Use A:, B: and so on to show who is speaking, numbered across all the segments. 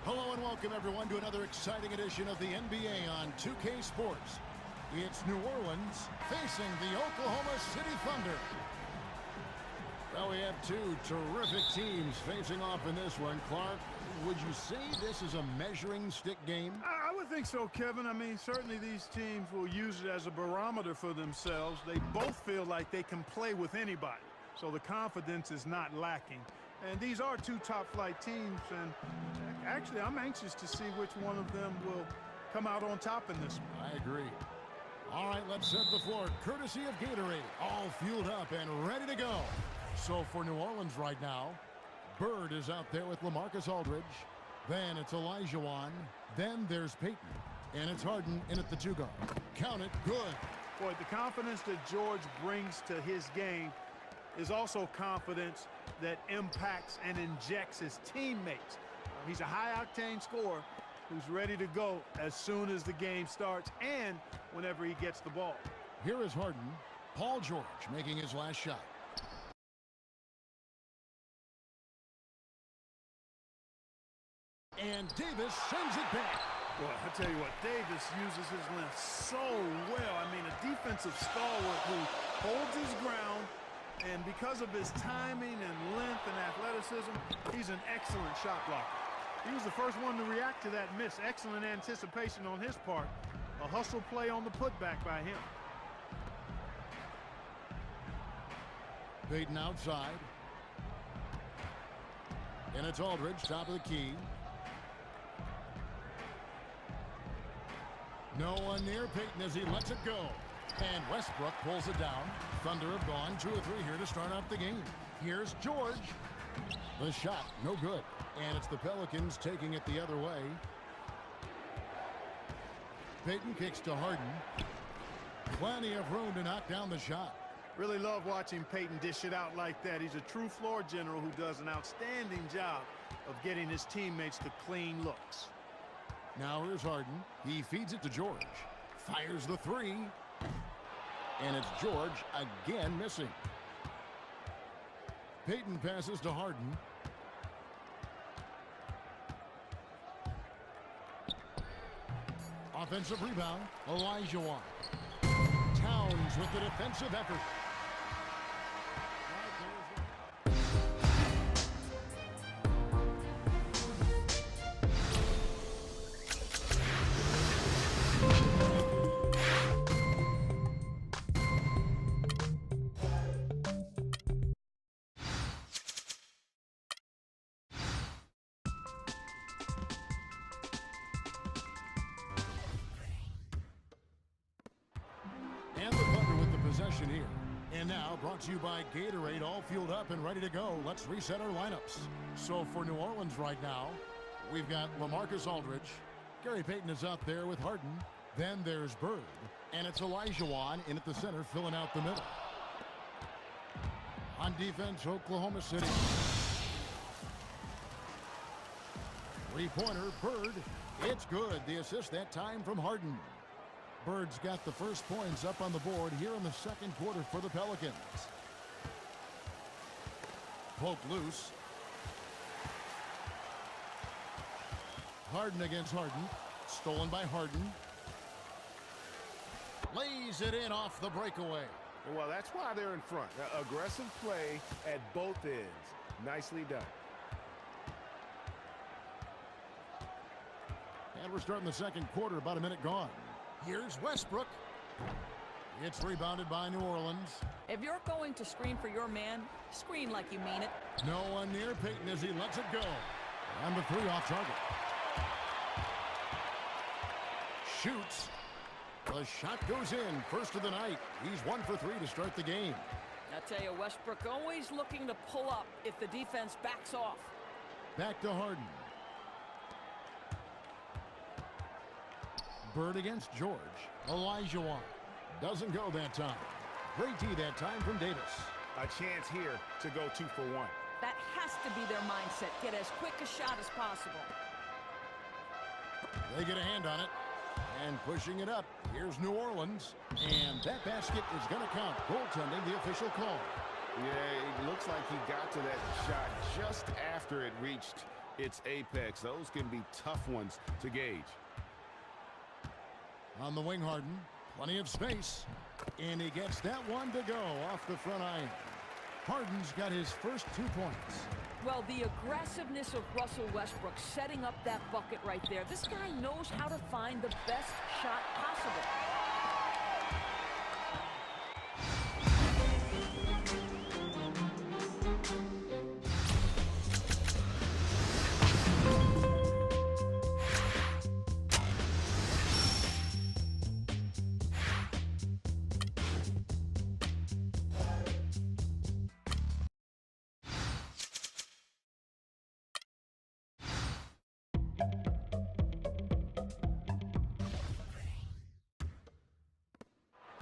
A: Hello and welcome everyone to another exciting edition of the NBA on 2K Sports. It's New Orleans facing the Oklahoma City Thunder. Well, we have two terrific teams facing off in this one. Clark, would you say this is a measuring stick game?
B: I would think so, Kevin. I mean, certainly these teams will use it as a barometer for themselves. They both feel like they can play with anybody, so the confidence is not lacking. And these are two top-flight teams, and actually I'm anxious to see which one of them will come out on top in this one.
A: I agree. All right, let's set the floor. Courtesy of Gatorade, all fueled up and ready to go. So for New Orleans right now, Bird is out there with LaMarcus Aldridge. Then it's Olajuwon. Then there's Payton. And it's Harden in at the two-guard. Count it, good.
B: Boy, the confidence that George brings to his game is also confidence that impacts and injects his teammates. He's a high-octane scorer who's ready to go as soon as the game starts and whenever he gets the ball.
A: Here is Harden. Paul George making his last shot. And Davis sends it back.
B: Boy, I tell you what, Davis uses his length so well. I mean, a defensive stalwart who holds his ground, and because of his timing and length and athleticism, he's an excellent shot blocker. He was the first one to react to that miss. Excellent anticipation on his part. A hustle play on the putback by him.
A: Payton outside. And it's Aldridge, top of the key. No one near Payton as he lets it go. And Westbrook pulls it down. Thunder have gone 2 or 3 here to start out the game. Here's George. The shot, no good. And it's the Pelicans taking it the other way. Payton kicks to Harden. Plenty of room to knock down the shot.
B: Really love watching Payton dish it out like that. He's a true floor general who does an outstanding job of getting his teammates to clean looks.
A: Now here's Harden. He feeds it to George. Fires the 3. And it's George again missing. Payton passes to Harden. Offensive rebound, Olajuwon. Towns with the defensive effort. And the Thunder with the possession here. And now brought to you by Gatorade, all fueled up and ready to go. Let's reset our lineups. So for New Orleans right now, we've got LaMarcus Aldridge. Gary Payton is out there with Harden. Then there's Bird. And it's Olajuwon in at the center, filling out the middle. On defense, Oklahoma City. Three-pointer, Bird. It's good. The assist that time from Harden. Bird's got the first points up on the board here in the second quarter for the Pelicans. Poke loose. Harden against Harden. Stolen by Harden. Lays it in off the breakaway.
C: Well, that's why they're in front. Aggressive play at both ends. Nicely done.
A: And we're starting the second quarter, about a minute gone. Here's Westbrook. It's rebounded by New Orleans.
D: If you're going to screen for your man, screen like you mean it.
A: No one near Payton as he lets it go. And the 3 off target. Shoots. The shot goes in. First of the night. He's 1 for 3 to start the game.
D: I tell you, Westbrook always looking to pull up if the defense backs off.
A: Back to Harden. Bird against George. Olajuwon. Doesn't go that time. Great D that time from Davis.
C: A chance here to go 2 for 1.
D: That has to be their mindset. Get as quick a shot as possible.
A: They get a hand on it. And pushing it up. Here's New Orleans. And that basket is going to count. Goaltending, the official call.
C: Yeah, it looks like he got to that shot just after it reached its apex. Those can be tough ones to gauge.
A: On the wing, Harden. Plenty of space. And he gets that one to go off the front iron. Harden's got his first 2 points.
D: Well, the aggressiveness of Russell Westbrook setting up that bucket right there. This guy knows how to find the best shot possible.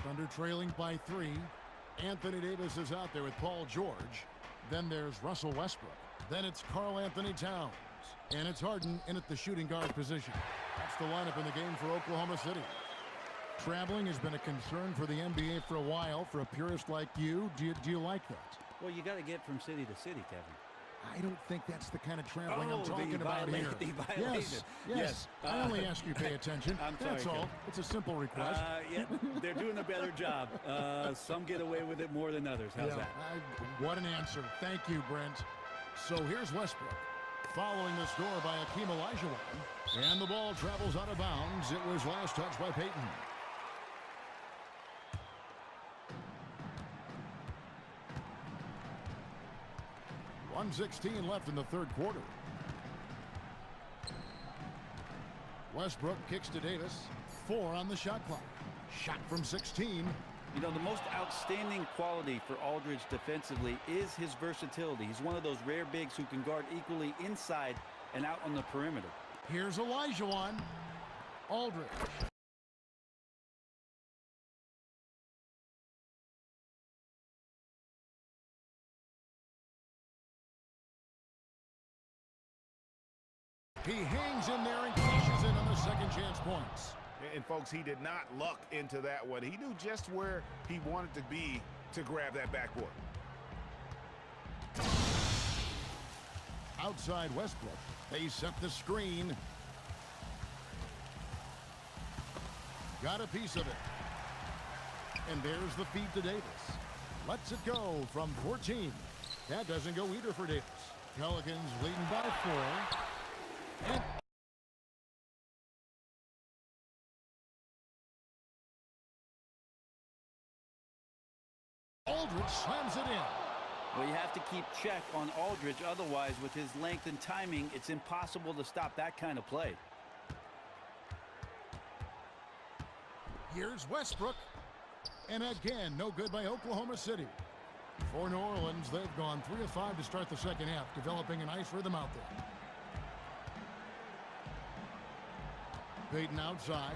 A: Thunder trailing by 3. Anthony Davis is out there with Paul George. Then there's Russell Westbrook. Then it's Karl Anthony Towns. And it's Harden in at the shooting guard position. That's the lineup in the game for Oklahoma City. Traveling has been a concern for the NBA for a while. For a purist like you, do you like that?
E: Well, you got to get from city to city, Kevin.
A: I don't think that's the kind of traveling I'm
E: Oh,
A: talking about here. Yes. I only ask you pay attention.
E: I'm sorry,
A: That's all.
E: Kevin.
A: It's a simple request.
E: Yeah, they're doing a better job. Some get away with it more than others. How's that?
A: What an answer. Thank you, Brent. So here's Westbrook. Following the score by Akeem Olajuwon. And the ball travels out of bounds. It was last touched by Payton. .116 left in the third quarter. Westbrook kicks to Davis. 4 on the shot clock. Shot from 16.
E: You know, the most outstanding quality for Aldridge defensively is his versatility. He's one of those rare bigs who can guard equally inside and out on the perimeter.
A: Here's Olajuwon. Aldridge. He hangs in there and cashes in on the second chance points.
C: And folks, he did not luck into that one. He knew just where he wanted to be to grab that backboard.
A: Outside Westbrook. They set the screen. Got a piece of it. And there's the feed to Davis. Lets it go from 14. That doesn't go either for Davis. Pelicans leading by 4. And Aldridge slams it in.
E: Well, you have to keep check on Aldridge. Otherwise, with his length and timing, it's impossible to stop that kind of play.
A: Here's Westbrook. And again, no good by Oklahoma City. For New Orleans, they've gone 3 of 5 to start the second half, developing a nice rhythm out there. Payton outside.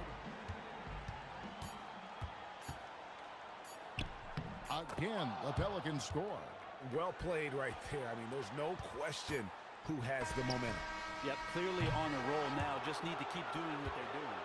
A: Again, the Pelicans score.
C: Well played right there. I mean, there's no question who has the momentum.
E: Yep, clearly on a roll now. Just need to keep doing what they're doing.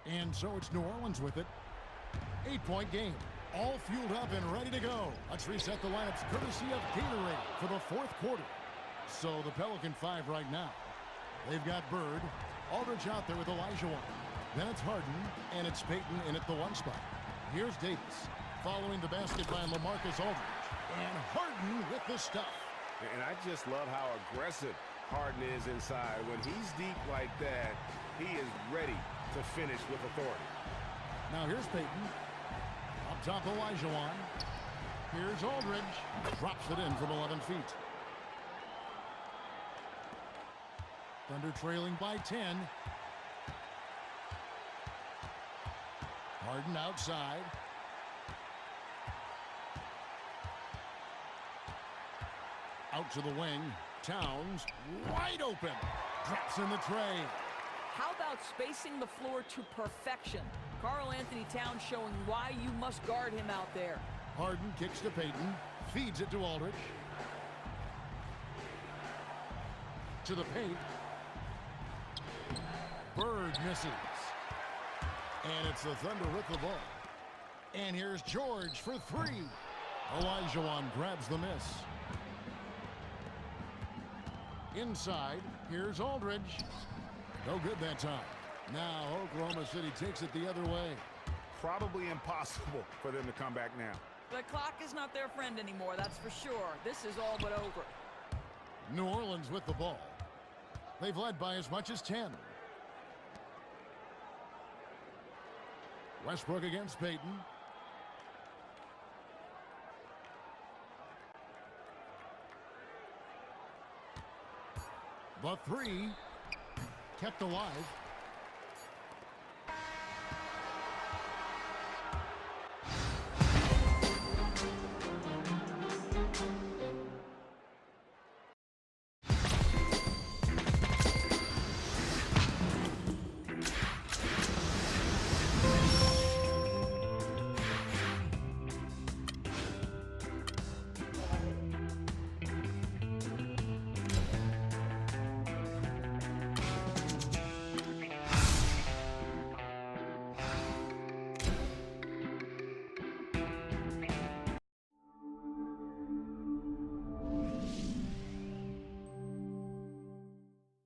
A: And so it's New Orleans with it. 8-point game. All fueled up and ready to go. Let's reset the lineups courtesy of Gatorade for the fourth quarter. So the Pelican 5 right now. They've got Bird. Aldridge out there with Olajuwon. Then it's Harden, and it's Payton in at the 1 spot. Here's Davis following the basket by LaMarcus Aldridge. And Harden with the stuff.
C: And I just love how aggressive Harden is inside. When he's deep like that, he is ready to finish with authority.
A: Now here's Payton. Up top, Olajuwon. Here's Aldridge. Drops it in from 11 feet. Thunder trailing by 10. Harden outside. Out to the wing. Towns wide open. Drops in the tray.
D: How about spacing the floor to perfection? Karl Anthony Towns showing why you must guard him out there.
A: Harden kicks to Payton. Feeds it to Aldridge. To the paint. Bird misses. And it's the Thunder with the ball. And here's George for three. Olajuwon grabs the miss. Inside, here's Aldridge. No good that time. Now Oklahoma City takes it the other way.
C: Probably impossible for them to come back now.
D: The clock is not their friend anymore, that's for sure. This is all but over.
A: New Orleans with the ball. They've led by as much as 10. Westbrook against Payton. The three kept alive.